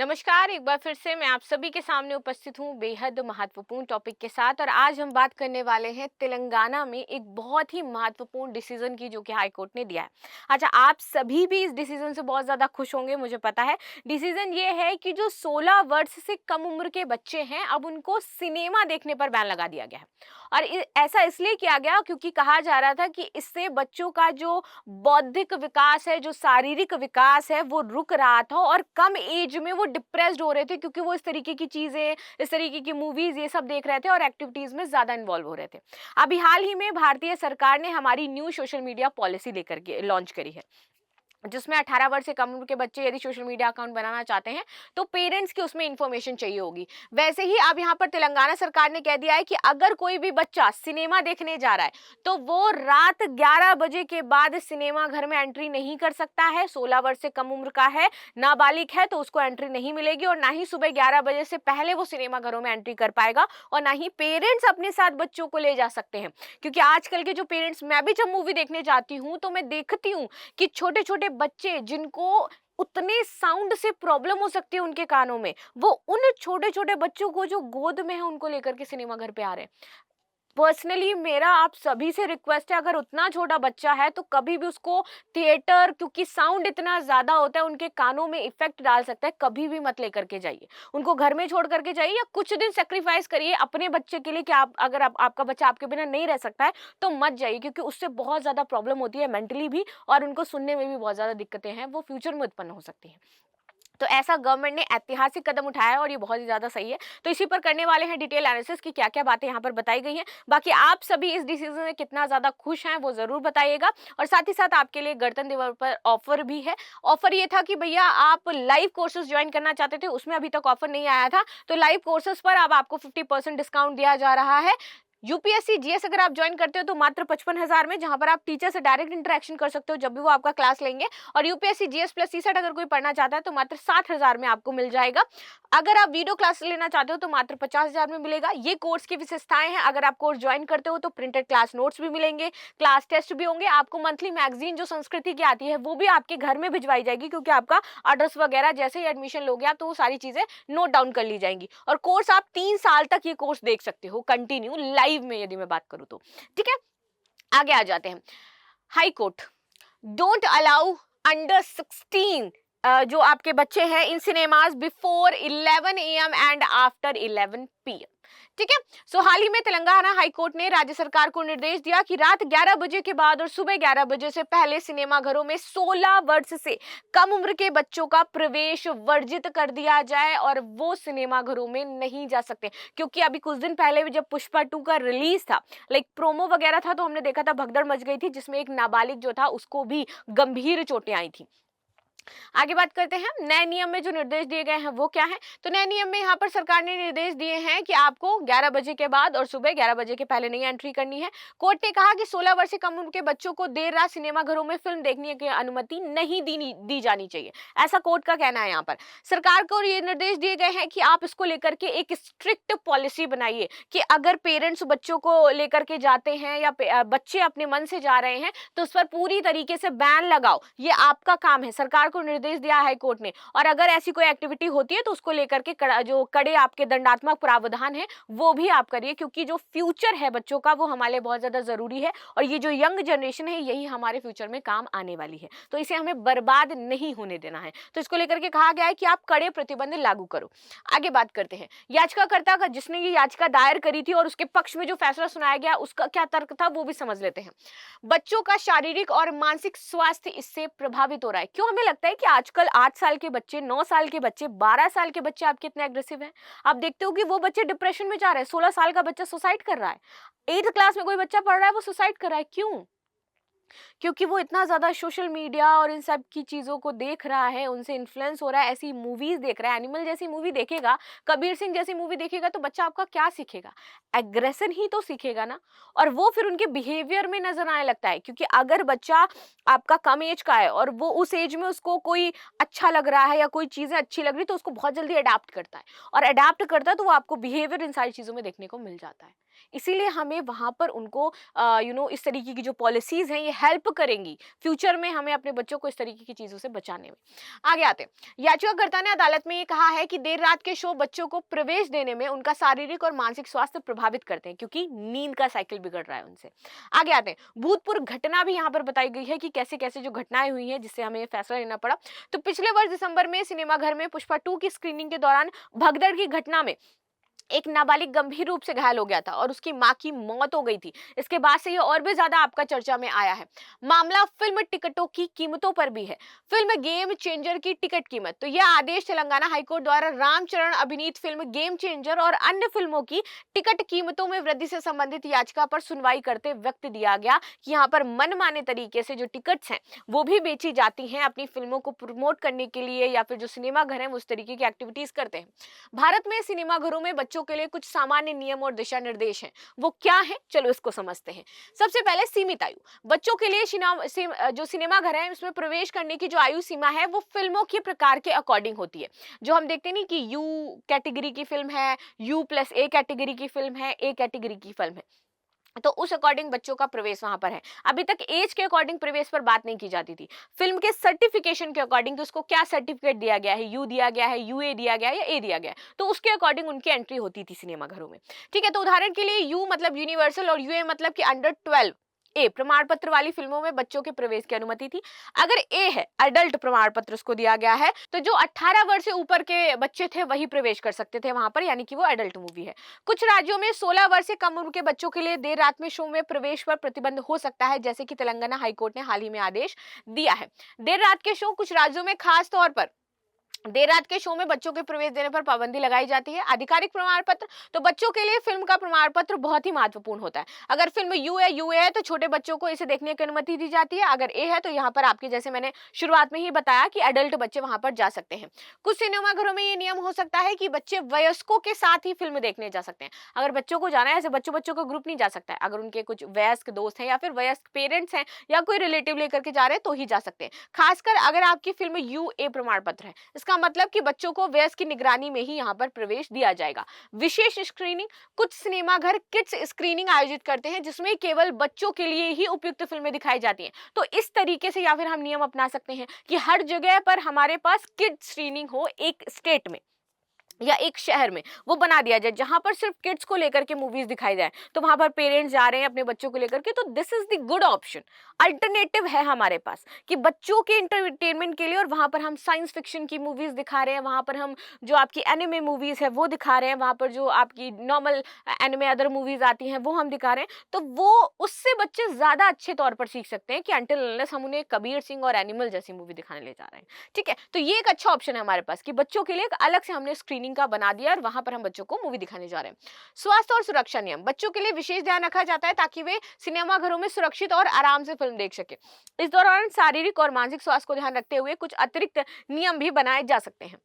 नमस्कार, एक बार फिर से मैं आप सभी के सामने उपस्थित हूँ बेहद महत्वपूर्ण टॉपिक के साथ। और आज हम बात करने वाले हैं तेलंगाना में एक बहुत ही महत्वपूर्ण डिसीजन की, जो कि हाई कोर्ट ने दिया है। अच्छा, आप सभी भी इस डिसीजन से बहुत ज़्यादा खुश होंगे, मुझे पता है। डिसीजन ये है कि जो 16 वर्ष से कम उम्र के बच्चे हैं, अब उनको सिनेमा देखने पर बैन लगा दिया गया है। और ऐसा इसलिए किया गया क्योंकि कहा जा रहा था कि इससे बच्चों का जो बौद्धिक विकास है, जो शारीरिक विकास है, वो रुक रहा था और कम एज में वो डिप्रेस्ड हो रहे थे, क्योंकि वो इस तरीके की चीजें, इस तरीके की मूवीज ये सब देख रहे थे और एक्टिविटीज में ज्यादा इन्वॉल्व हो रहे थे। अभी हाल ही में भारतीय सरकार ने हमारी न्यू सोशल मीडिया पॉलिसी लेकर के लॉन्च करी है, जिसमें 18 वर्ष से कम उम्र के बच्चे यदि सोशल मीडिया अकाउंट बनाना चाहते हैं तो पेरेंट्स की उसमें इंफॉर्मेशन चाहिए होगी। वैसे ही अब यहाँ पर तेलंगाना सरकार ने कह दिया है कि अगर कोई भी बच्चा सिनेमा देखने जा रहा है तो वो रात 11 बजे के बाद सिनेमा घर में एंट्री नहीं कर सकता है। 16 वर्ष से कम उम्र का है, नाबालिग है, तो उसको एंट्री नहीं मिलेगी। और ना ही सुबह 11 बजे से पहले वो सिनेमा घरों में एंट्री कर पाएगा, और ना ही पेरेंट्स अपने साथ बच्चों को ले जा सकते हैं। क्योंकि आजकल के जो पेरेंट्स, मैं भी जब मूवी देखने जाती हूँ तो मैं देखती हूँ कि छोटे छोटे बच्चे जिनको उतने साउंड से प्रॉब्लम हो सकती है उनके कानों में, वो उन छोटे छोटे बच्चों को जो गोद में है उनको लेकर के सिनेमा घर पे आ रहे हैं। पर्सनली मेरा आप सभी से रिक्वेस्ट है, अगर उतना छोटा बच्चा है तो कभी भी उसको थिएटर, क्योंकि साउंड इतना ज्यादा होता है, उनके कानों में इफेक्ट डाल सकता है, कभी भी मत लेकर के जाइए। उनको घर में छोड़ करके जाइए, या कुछ दिन सेक्रीफाइस करिए अपने बच्चे के लिए कि आप, अगर आपका बच्चा आपके बिना नहीं रह सकता है तो मत जाइए, क्योंकि उससे बहुत ज्यादा प्रॉब्लम होती है मेंटली भी, और उनको सुनने में भी बहुत ज्यादा दिक्कतें हैं, वो फ्यूचर में उत्पन्न हो सकती हैं। तो ऐसा गवर्नमेंट ने ऐतिहासिक कदम उठाया है और ये बहुत ही ज्यादा सही है। तो इसी पर करने वाले हैं डिटेल एनालिसिस की क्या क्या बातें यहाँ पर बताई गई हैं। बाकी आप सभी इस डिसीजन से कितना ज्यादा खुश हैं वो जरूर बताइएगा। और साथ ही साथ आपके लिए गणतंत्र दिवस पर ऑफर भी है। ऑफर ये था कि भैया आप लाइव कोर्सेज ज्वाइन करना चाहते थे, उसमें अभी तक ऑफर नहीं आया था, तो लाइव कोर्सेज पर अब आपको 50% डिस्काउंट दिया जा रहा है। यूपीएससी जीएस अगर आप ज्वाइन करते हो तो मात्र 55,000 में, जहां पर आप टीचर से डायरेक्ट इंटरेक्शन कर सकते हो जब भी वो आपका क्लास लेंगे। और यूपीएससी जीएस प्लस सीसेट अगर कोई पढ़ना चाहता है तो मात्र 60,000 में आपको मिल जाएगा। अगर आप वीडियो क्लास लेना चाहते हो तो मात्र 50,000 में मिलेगा। ये कोर्स की विशेषताएं हैं। अगर आप कोर्स ज्वाइन करते हो तो प्रिंटेड क्लास नोट्स भी मिलेंगे, क्लास टेस्ट भी होंगे, आपको मंथली मैगजीन जो संस्कृति की आती है वो भी आपके घर में भिजवाई जाएगी, क्योंकि आपका एड्रेस वगैरह जैसे ही एडमिशन लोगे आप तो वो सारी चीजें नोट डाउन कर ली जाएंगी। और कोर्स आप 3 साल तक ये कोर्स देख सकते हो कंटिन्यू लाइव में, यदि मैं बात करूं तो। ठीक है, आगे आ जाते हैं। High court don't allow under 16 जो आपके बच्चे हैं in cinemas before 11 AM and after 11 PM। ठीक है, सो हाल ही में तेलंगाना हाई कोर्ट ने राज्य सरकार को निर्देश दिया कि रात 11 बजे के बाद और सुबह 11 बजे से पहले सिनेमा घरों में 16 वर्ष से कम उम्र के बच्चों का प्रवेश वर्जित कर दिया जाए और वो सिनेमा घरों में नहीं जा सकते। क्योंकि अभी कुछ दिन पहले भी जब पुष्पा 2 का रिलीज था, लाइक प्रोमो वगैरह था, तो हमने देखा था भगदड़ मच गई थी, जिसमें एक नाबालिग जो था उसको भी गंभीर चोटें आई थी। आगे बात करते हैं नए नियम में जो निर्देश दिए गए हैं वो क्या है। तो नए नियम में यहाँ पर सरकार ने निर्देश दिए हैं कि आपको 11 बजे के बाद और सुबह 11 बजे के पहले नहीं एंट्री करनी है। कोर्ट ने कहा कि 16 वर्ष से कम उम्र के बच्चों को देर रात सिनेमा घरों में फिल्म देखने की अनुमति नहीं दी जानी चाहिए, ऐसा कोर्ट का कहना है। यहाँ पर सरकार को ये निर्देश दिए गए हैं कि आप इसको लेकर के एक स्ट्रिक्ट पॉलिसी बनाइए कि अगर पेरेंट्स बच्चों को लेकर के जाते हैं या बच्चे अपने मन से जा रहे हैं तो उस पर पूरी तरीके से बैन लगाओ। ये आपका काम है, सरकार को निर्देश दिया हाई कोर्ट ने। और अगर ऐसी कोई एक्टिविटी होती है तो उसको लेकर के जो कड़े आपके दंडात्मक प्रावधान है वो भी आप करिए, क्योंकि जो फ्यूचर है बच्चों का वो हमारे लिए बहुत ज्यादा जरूरी है। और ये जो यंग जनरेशन है यही हमारे फ्यूचर में काम आने वाली है, तो इसे हमें बर्बाद नहीं होने देना है। तो इसको लेकर के कहा गया है कि आप कड़े प्रतिबंध लागू करो। आगे बात करते हैं याचिकाकर्ता का, जिसने ये याचिका दायर करी थी और उसके पक्ष में जो फैसला सुनाया गया उसका क्या तर्क था वो भी समझ लेते हैं। बच्चों का शारीरिक और मानसिक स्वास्थ्य इससे प्रभावित हो रहा है। क्यों हमें लगता है कि आजकल 8 साल के बच्चे, 9 साल के बच्चे, 12 साल के बच्चे आप कितने एग्रेसिव हैं। आप देखते हो कि वो बच्चे डिप्रेशन में जा रहे हैं। 16 साल का बच्चा सुसाइड कर रहा है, 8th क्लास में कोई बच्चा पढ़ रहा है वो सुसाइड कर रहा है। क्यों? क्योंकि वो इतना ज्यादा सोशल मीडिया और इन सब की चीजों को देख रहा है, उनसे इन्फ्लुएंस हो रहा है, ऐसी मूवीज देख रहा है। एनिमल जैसी मूवी देखेगा, कबीर सिंह जैसी मूवी देखेगा तो बच्चा आपका क्या सीखेगा? एग्रेशन ही तो सीखेगा ना। और वो फिर उनके बिहेवियर में नजर आने लगता है। क्योंकि अगर बच्चा आपका कम एज का है और वो उस एज में उसको कोई अच्छा लग रहा है या कोई चीजें अच्छी लग रही तो उसको बहुत जल्दी अडाप्ट करता है, और अडाप्ट करता है तो वो आपको बिहेवियर इन सारी चीजों में देखने को मिल जाता है। इसीलिए हमें वहाँ पर उनको इस तरीके की जो पॉलिसीज़ हैं ये हेल्प करेंगी फ्यूचर में हमें अपने बच्चों को इस तरीके की चीज़ों से बचाने में। आगे आते हैं। याचिकाकर्ता ने अदालत में ये कहा है कि देर रात के शो बच्चों को प्रवेश देने में उनका शारीरिक और मानसिक स्वास्थ्य प्रभावित करते हैं क्योंकि नींद का साइकिल बिगड़ रहा है उनसे। आगे आते हैं। भूतपूर्व घटना भी यहाँ पर बताई गई है कि कैसे-कैसे जो घटनाएं हुई हैं जिससे हमें ये फैसला लेना पड़ा। तो पिछले वर्ष दिसंबर में सिनेमाघर में पुष्पा 2 की स्क्रीनिंग के दौरान भगदड़ की घटना में एक नाबालिग गंभीर रूप से घायल हो गया था और उसकी मां की मौत हो गई थी। इसके बाद से ये और भी ज्यादा आपका चर्चा में आया है। मामला फिल्म टिकटों की कीमतों पर भी है। फिल्म गेम चेंजर की टिकट कीमत, तो यह आदेश तेलंगाना हाईकोर्ट द्वारा रामचरण अभिनीत फिल्म गेम चेंजर और अन्य फिल्मों की टिकट कीमतों में वृद्धि से संबंधित याचिका पर सुनवाई करते व्यक्त दिया गया कि यहाँ पर मनमाने तरीके से जो टिकट्स हैं वो भी बेची जाती हैं अपनी फिल्मों को प्रमोट करने के लिए, या फिर जो सिनेमा घर हैं वो उस तरीके की एक्टिविटीज करते हैं। भारत में सिनेमाघरों में बच्चों के लिए कुछ सामान्य नियम और दिशा निर्देश हैं। वो क्या है, चलो इसको समझते हैं। सबसे पहले सीमित आयु। बच्चों के लिए जो सिनेमाघर है उसमें प्रवेश करने की जो आयु सीमा है वो फिल्मों के प्रकार के अकॉर्डिंग होती है। जो हम देखते नहीं कि यू कैटेगरी की फिल्म है, U+A कैटेगरी की फिल्म है, A कैटेगरी की फिल्म है, तो उस अकॉर्डिंग बच्चों का प्रवेश वहां पर है। अभी तक एज के अकॉर्डिंग प्रवेश पर बात नहीं की जाती थी। फिल्म के सर्टिफिकेशन के अकॉर्डिंग, तो उसको क्या सर्टिफिकेट दिया गया है, यू दिया गया है, UA दिया गया है या A दिया गया है, तो उसके अकॉर्डिंग उनकी एंट्री होती थी सिनेमा घरों में। ठीक है, तो उदाहरण के लिए यू मतलब यूनिवर्सल और UA मतलब कि अंडर 12 ए प्रमाण पत्र वाली फिल्मों में बच्चों के प्रवेश की अनुमति थी। अगर ए है अडल्ट प्रमाण पत्र उसको दिया गया है, तो जो 18 वर्ष से ऊपर के बच्चे थे वही प्रवेश कर सकते थे वहां पर, यानी कि वो अडल्ट मूवी है। कुछ राज्यों में 16 वर्ष से कम उम्र के बच्चों के लिए देर रात में शो में प्रवेश पर प्रतिबंध हो सकता है, जैसे कि तेलंगाना हाईकोर्ट ने हाल ही में आदेश दिया है। देर रात के शो कुछ राज्यों में खास तौर पर देर रात के शो में बच्चों के प्रवेश देने पर पाबंदी लगाई जाती है। आधिकारिक प्रमाण पत्र, तो बच्चों के लिए फिल्म का प्रमाण पत्र बहुत ही महत्वपूर्ण होता है। अगर फिल्म UA है तो छोटे बच्चों को इसे देखने की अनुमति दी जाती है। अगर A है तो यहाँ पर आपके जैसे मैंने शुरुआत में ही बताया कि अडल्ट बच्चे वहां पर जा सकते हैं। कुछ सिनेमाघरों में ये नियम हो सकता है कि बच्चे वयस्कों के साथ ही फिल्म देखने जा सकते हैं। अगर बच्चों को जाना है, ऐसे बच्चों बच्चों का ग्रुप नहीं जा सकता है। अगर उनके कुछ वयस्क दोस्त हैं या फिर वयस्क पेरेंट्स हैं या कोई रिलेटिव लेकर के जा रहे हैं तो ही जा सकते हैं। खासकर अगर आपकी फिल्म UA प्रमाण पत्र है, इसका मतलब कि बच्चों को वयस्क की निगरानी में ही यहाँ पर प्रवेश दिया जाएगा। विशेष स्क्रीनिंग, कुछ सिनेमाघर किड्स स्क्रीनिंग आयोजित करते हैं जिसमें केवल बच्चों के लिए ही उपयुक्त फिल्में दिखाई जाती हैं। तो इस तरीके से या फिर हम नियम अपना सकते हैं कि हर जगह पर हमारे पास किड्स स्क्रीनिंग हो, एक स्टेट में या एक शहर में वो बना दिया जाए जहां पर सिर्फ किड्स को लेकर के मूवीज दिखाई जाए, तो वहां पर पेरेंट्स जा रहे हैं अपने बच्चों को लेकर के, तो this is the good option. Alternative है हमारे पास कि बच्चों के इंटरटेनमेंट के लिए, और वहां पर हम साइंस फिक्शन की मूवीज दिखा रहे हैं, वहां पर हम जो आपकी एनिमे मूवीज है वो दिखा रहे हैं, वहां पर जो आपकी नॉर्मल एनिमे अदर मूवीज आती हैं वो हम दिखा रहे हैं, तो वो उससे बच्चे ज्यादा अच्छे तौर पर सीख सकते हैं कि अनटिल अनलेस हम उन्हें कबीर सिंह और एनिमल जैसी मूवी दिखाने ले जा रहे हैं। ठीक है, तो ये एक अच्छा ऑप्शन है हमारे पास कि बच्चों के लिए एक अलग से हमने स्क्रीनिंग का बना दिया और वहां पर हम बच्चों को मूवी दिखाने जा रहे हैं। स्वास्थ्य और सुरक्षा नियम, बच्चों के लिए विशेष ध्यान रखा जाता है ताकि वे सिनेमा घरों में सुरक्षित और आराम से फिल्म देख सके। इस दौरान शारीरिक और मानसिक स्वास्थ्य को ध्यान रखते हुए कुछ अतिरिक्त नियम भी बनाए जा सकते हैं।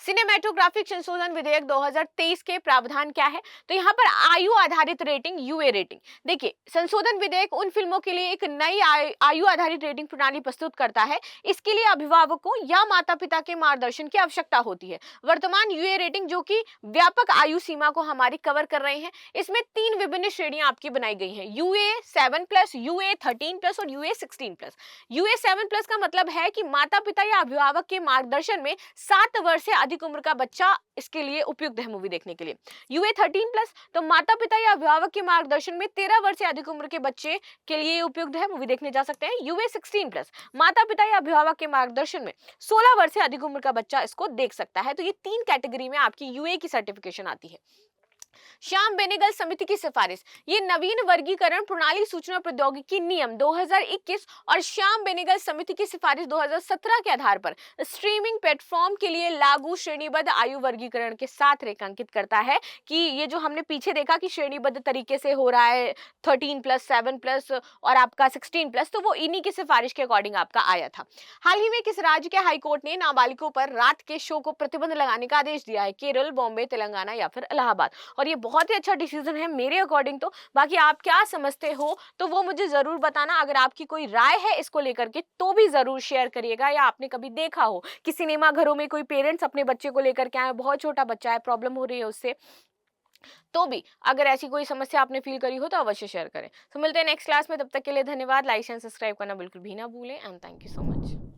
सिनेमेटोग्राफिक संशोधन विधेयक 2023 के प्रावधान क्या है, तो यहाँ पर आयु आधारित रेटिंग, UA रेटिंग। देखिए, संशोधन विधेयक उन फिल्मों के लिए एक नई आयु आधारित रेटिंग प्रणाली प्रस्तुत करता है। इसके लिए अभिभावकों या माता पिता के मार्गदर्शन की आवश्यकता होती है। वर्तमान UA रेटिंग जो कि व्यापक आयु सीमा को हमारी कवर कर रहे हैं, इसमें 3 विभिन्न श्रेणियां आपकी बनाई गई हैं, UA 7+, UA 13+ और UA 16+। UA 7+ का मतलब है कि माता पिता या अभिभावक के मार्गदर्शन में 7 वर्ष से अधिक उम्र का बच्चा इसके लिए उपयुक्त है मूवी देखने के लिए। UA 13+, तो माता पिता या अभिभावक के मार्गदर्शन में 13 वर्ष से अधिक उम्र के बच्चे के लिए उपयुक्त है, मूवी देखने जा सकते हैं। UA 16+, माता पिता या अभिभावक के मार्गदर्शन में 16 वर्ष से अधिक उम्र का बच्चा इसको देख सकता है। तो ये 3 कैटेगरी में आपकी UA की सर्टिफिकेशन आती है। श्याम बेनेगल समिति की सिफारिश, ये नवीन वर्गीकरण प्रणाली सूचना प्रौद्योगिकी नियम 2021 और श्याम बेनेगल समिति की सिफारिश 2017 के आधार पर स्ट्रीमिंग प्लेटफॉर्म के लिए लागू श्रेणीबद्ध आयु वर्गीकरण के साथ रेखांकित करता है कि ये जो हमने पीछे देखा कि श्रेणीबद्ध तरीके से हो रहा है 13+, 7+ और आपका 16+, तो वो इन्हीं की सिफारिश के अकॉर्डिंग आपका आया था। हाल ही में किस राज्य के हाईकोर्ट ने नाबालिगों पर रात के शो को प्रतिबंध लगाने का आदेश दिया है? केरल, बॉम्बे, तेलंगाना या फिर इलाहाबाद। और ये बहुत ही अच्छा डिसीजन है मेरे अकॉर्डिंग तो। बाकी आप क्या समझते हो तो वो मुझे जरूर बताना। अगर आपकी कोई राय है इसको लेकर के तो भी जरूर शेयर करिएगा, या आपने कभी देखा हो कि सिनेमा घरों में कोई पेरेंट्स अपने बच्चे को लेकर के आए, बहुत छोटा बच्चा है, प्रॉब्लम हो रही है उससे, तो भी अगर ऐसी कोई समस्या आपने फील करी हो तो अवश्य शेयर करें। तो मिलते हैं नेक्स्ट क्लास में, तब तक के लिए धन्यवाद। लाइक एंड सब्सक्राइब करना बिल्कुल भी ना भूलें and thank you so much.